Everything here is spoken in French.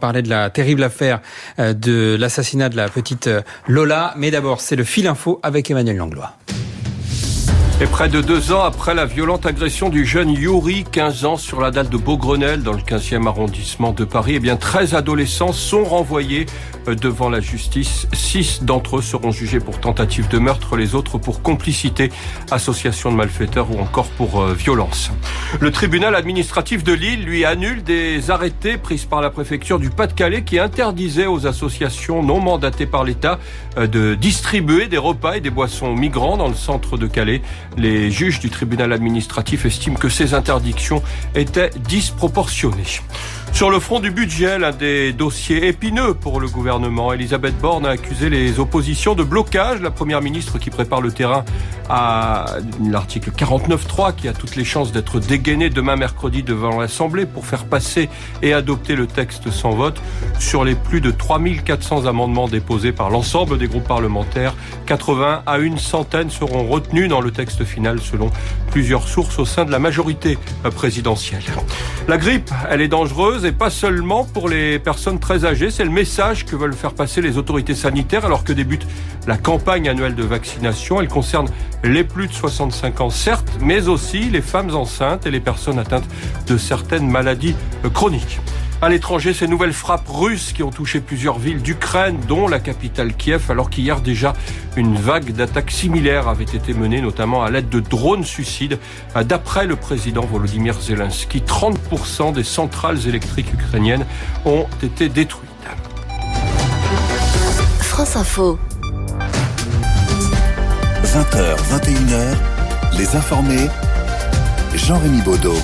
parler de la terrible affaire de l'assassinat de la petite Lola. Mais d'abord, c'est le fil info avec Emmanuel Langlois. Et près de 2 ans après la violente agression du jeune Yuri, 15 ans, sur la dalle de Beaugrenelle, dans le 15e arrondissement de Paris, 13 adolescents sont renvoyés devant la justice. 6 d'entre eux seront jugés pour tentative de meurtre, les autres pour complicité, association de malfaiteurs ou encore pour violence. Le tribunal administratif de Lille, lui, annule des arrêtés pris par la préfecture du Pas-de-Calais qui interdisaient aux associations non mandatées par l'État de distribuer des repas et des boissons aux migrants dans le centre de Calais. Les juges du tribunal administratif estiment que ces interdictions étaient disproportionnées. Sur le front du budget, l'un des dossiers épineux pour le gouvernement, Elisabeth Borne a accusé les oppositions de blocage. La première ministre qui prépare le terrain à l'article 49.3 qui a toutes les chances d'être dégainé demain mercredi devant l'Assemblée pour faire passer et adopter le texte sans vote. Sur les plus de 3400 amendements déposés par l'ensemble des groupes parlementaires, 80 à une centaine seront retenus dans le texte final selon plusieurs sources au sein de la majorité présidentielle. La grippe, elle est dangereuse et pas seulement pour les personnes très âgées. C'est le message que veulent faire passer les autorités sanitaires alors que débute la campagne annuelle de vaccination. Elle concerne les plus de 65 ans, certes, mais aussi les femmes enceintes et les personnes atteintes de certaines maladies chroniques. À l'étranger, ces nouvelles frappes russes qui ont touché plusieurs villes d'Ukraine, dont la capitale Kiev, alors qu'hier déjà une vague d'attaques similaires avait été menée, notamment à l'aide de drones suicides. D'après le président Volodymyr Zelensky, 30% des centrales électriques ukrainiennes ont été détruites. France Info. 20h, 21h, les informés, Jean-Rémy Baudot.